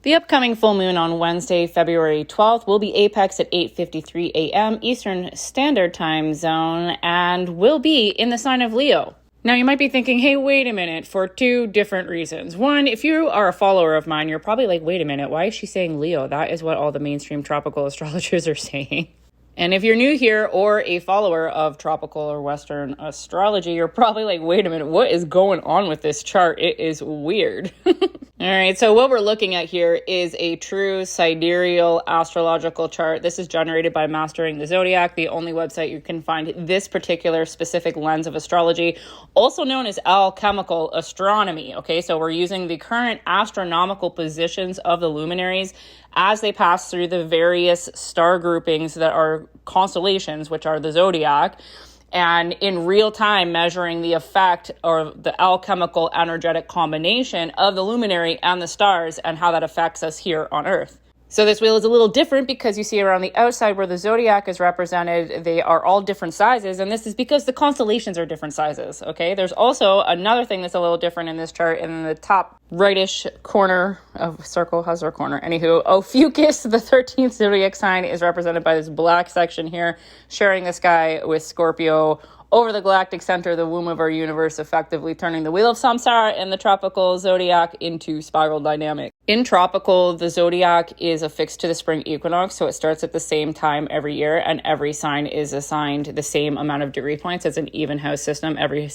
The upcoming full moon on Wednesday, February 12th will be apex at 8:53 a.m. Eastern Standard Time Zone and will be in the sign of Leo. Now, you might be thinking, hey, wait a minute, for two different reasons. One, if you are a follower of mine, you're probably like, wait a minute, why is she saying Leo? That is what all the mainstream tropical astrologers are saying. And if you're new here or a follower of tropical or Western astrology, you're probably like, wait a minute, what is going on with this chart? It is weird. All right, so what we're looking at here is a true sidereal astrological chart. This is generated by Mastering the Zodiac, the only website you can find this particular specific lens of astrology, also known as alchemical astronomy. Okay, so we're using the current astronomical positions of the luminaries as they pass through the various star groupings that are constellations, which are the zodiac, and in real time measuring the effect or the alchemical energetic combination of the luminary and the stars and how that affects us here on Earth. So this wheel is a little different because you see around the outside where the zodiac is represented, they are all different sizes, and this is because the constellations are different sizes, okay? There's also another thing that's a little different in this chart. In the top rightish corner of circle, how's our corner? Anywho, Ophiuchus, the 13th zodiac sign, is represented by this black section here, sharing the sky with Scorpio over the galactic center, the womb of our universe, effectively turning the wheel of samsara and the tropical zodiac into spiral dynamic. In tropical, the zodiac is affixed to the spring equinox, so it starts at the same time every year, and every sign is assigned the same amount of degree points. It's an even house system. Every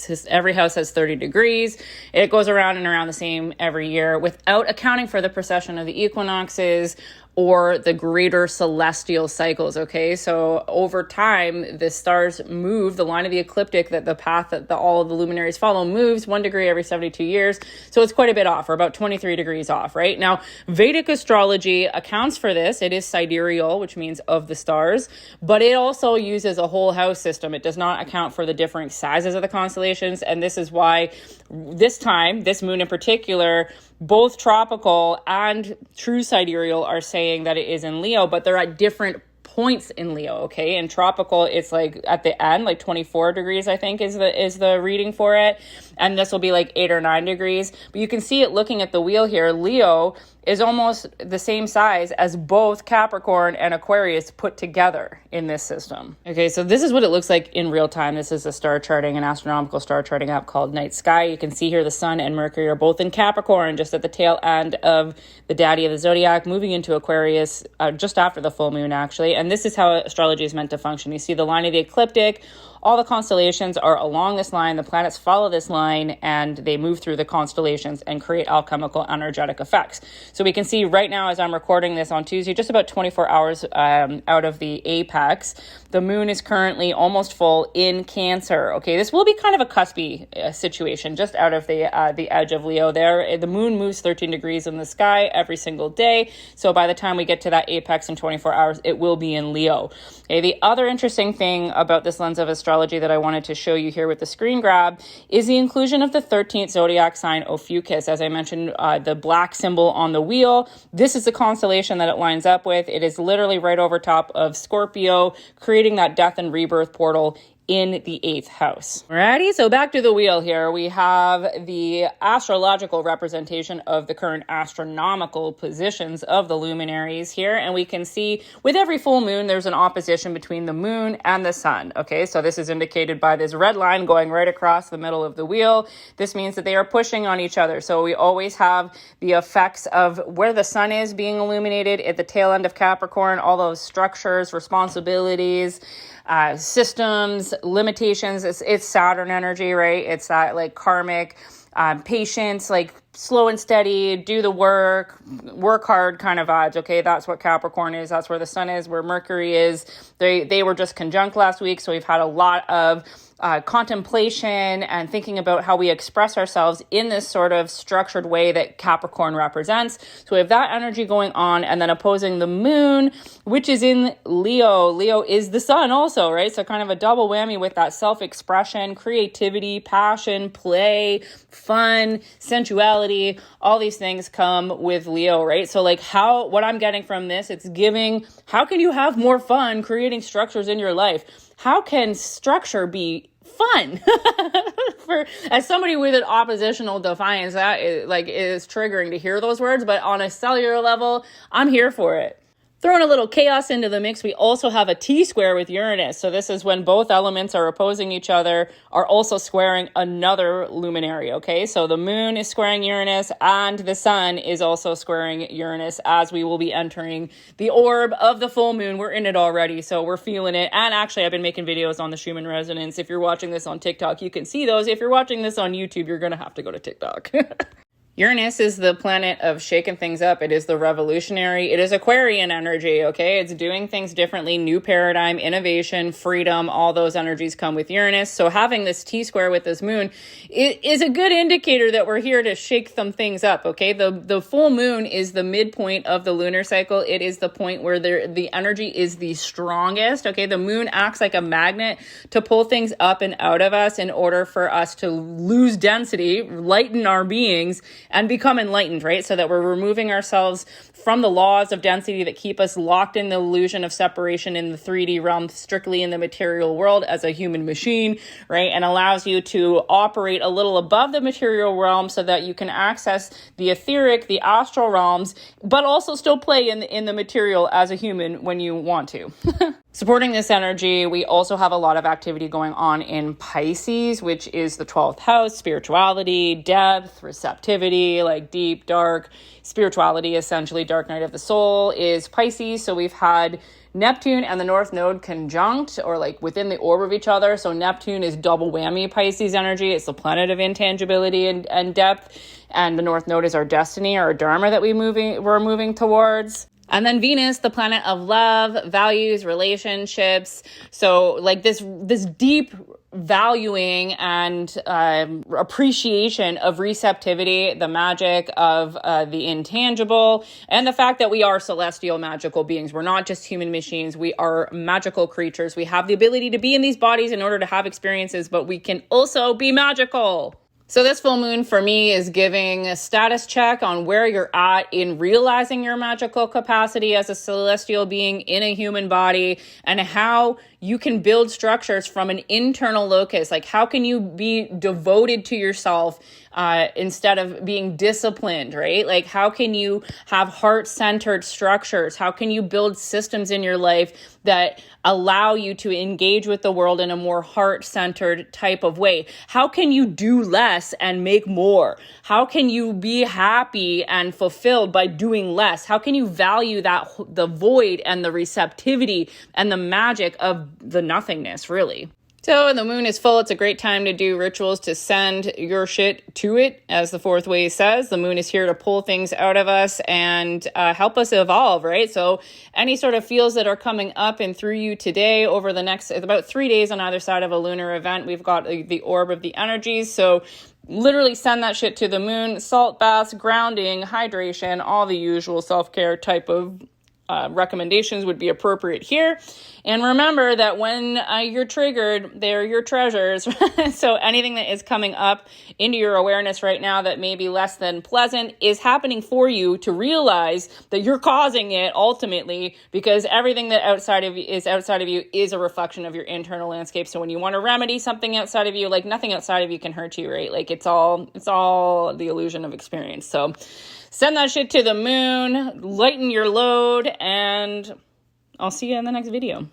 house has 30 degrees. It goes around and around the same every year without accounting for the precession of the equinoxes or the greater celestial cycles, okay? So over time, the stars move, the line of the ecliptic, that the path that all of the luminaries follow moves 1 degree every 72 years. So it's quite a bit off, or about 23 degrees off, right? Now, Vedic astrology accounts for this. It is sidereal, which means of the stars, but it also uses a whole house system. It does not account for the different sizes of the constellations, and this is why this moon in particular, both tropical and true sidereal are saying that it is in Leo, but they're at different points in Leo, okay? In tropical, it's like at the end, like 24 degrees, I think is the reading for it. And this will be like 8 or 9 degrees. But you can see it looking at the wheel here. Leo is almost the same size as both Capricorn and Aquarius put together in this system. Okay, so this is what it looks like in real time. This is a star charting, an astronomical star charting app called Night Sky. You can see here the Sun and Mercury are both in Capricorn, just at the tail end of the daddy of the zodiac, moving into Aquarius just after the full moon, actually. And this is how astrology is meant to function. You see the line of the ecliptic. All the constellations are along this line. The planets follow this line, and they move through the constellations and create alchemical energetic effects. So we can see right now, as I'm recording this on Tuesday, just about 24 hours out of the apex, the moon is currently almost full in Cancer. Okay, this will be kind of a cuspy situation, just out of the edge of Leo there. The moon moves 13 degrees in the sky every single day. So by the time we get to that apex in 24 hours, it will be in Leo. Okay, the other interesting thing about this lens of astrology that I wanted to show you here with the screen grab is the inclusion of the 13th zodiac sign Ophiuchus. As I mentioned, the black symbol on the wheel, this is the constellation that it lines up with. It is literally right over top of Scorpio, creating that death and rebirth portal in the 8th house. Alrighty, so back to the wheel here. We have the astrological representation of the current astronomical positions of the luminaries here, and we can see with every full moon, there's an opposition between the moon and the sun. Okay, so this is indicated by this red line going right across the middle of the wheel. This means that they are pushing on each other. So we always have the effects of where the sun is being illuminated at the tail end of Capricorn, all those structures, responsibilities, systems, limitations. It's Saturn energy, right? It's that like karmic patience, like slow and steady, do the work hard kind of vibes. Okay, that's what Capricorn is. That's where the sun is, where Mercury is. They were just conjunct last week, so we've had a lot of contemplation and thinking about how we express ourselves in this sort of structured way that Capricorn represents. So we have that energy going on, and then opposing the moon, which is in Leo. Leo is the sun also, right? So kind of a double whammy with that self-expression, creativity, passion, play, fun, sensuality. All these things come with Leo, right? So like what I'm getting from this, it's giving, how can you have more fun creating structures in your life? How can structure be fun. As somebody with an oppositional defiance, that is triggering to hear those words, but on a cellular level, I'm here for it. Throwing a little chaos into the mix, we also have a T-square with Uranus. So this is when both elements are opposing each other, are also squaring another luminary, okay? So the moon is squaring Uranus, and the sun is also squaring Uranus as we will be entering the orb of the full moon. We're in it already, so we're feeling it. And actually, I've been making videos on the Schumann resonance. If you're watching this on TikTok, you can see those. If you're watching this on YouTube, you're going to have to go to TikTok. Uranus is the planet of shaking things up. It is the revolutionary. It is Aquarian energy, okay? It's doing things differently, new paradigm, innovation, freedom, all those energies come with Uranus. So having this T-square with this moon is a good indicator that we're here to shake some things up, okay? The full moon is the midpoint of the lunar cycle. It is the point where the energy is the strongest, okay? The moon acts like a magnet to pull things up and out of us in order for us to lose density, lighten our beings, and become enlightened, right? So that we're removing ourselves from the laws of density that keep us locked in the illusion of separation in the 3D realm, strictly in the material world as a human machine, right? And allows you to operate a little above the material realm so that you can access the etheric, the astral realms, but also still play in the material as a human when you want to. Supporting this energy, we also have a lot of activity going on in Pisces, which is the 12th house, spirituality, depth, receptivity, like deep, dark spirituality, essentially dark night of the soul is Pisces. So we've had Neptune and the North Node conjunct or like within the orb of each other. So Neptune is double whammy Pisces energy. It's the planet of intangibility and depth. And the North Node is our destiny, our dharma that we're moving towards. And then Venus, the planet of love, values, relationships. So like this deep valuing and appreciation of receptivity, the magic of the intangible, and the fact that we are celestial magical beings. We're not just human machines. We are magical creatures. We have the ability to be in these bodies in order to have experiences, but we can also be magical. So this full moon for me is giving a status check on where you're at in realizing your magical capacity as a celestial being in a human body and how you can build structures from an internal locus. Like how can you be devoted to yourself instead of being disciplined, right? Like how can you have heart-centered structures? How can you build systems in your life that allow you to engage with the world in a more heart-centered type of way? How can you do less and make more? How can you be happy and fulfilled by doing less? How can you value the void and the receptivity and the magic of the nothingness, really? So when the moon is full, it's a great time to do rituals to send your shit to it. As the fourth way says, the moon is here to pull things out of us and help us evolve, right? So any sort of feels that are coming up and through you today over the next about 3 days on either side of a lunar event, we've got the orb of the energies. So literally send that shit to the moon, salt baths, grounding, hydration, all the usual self-care type of recommendations would be appropriate here. And remember that when you're triggered, they're your treasures. So anything that is coming up into your awareness right now that may be less than pleasant is happening for you to realize that you're causing it ultimately, because everything that outside of you is a reflection of your internal landscape. So when you want to remedy something outside of you, like nothing outside of you can hurt you, right? Like it's all the illusion of experience. So send that shit to the moon, lighten your load, and I'll see you in the next video.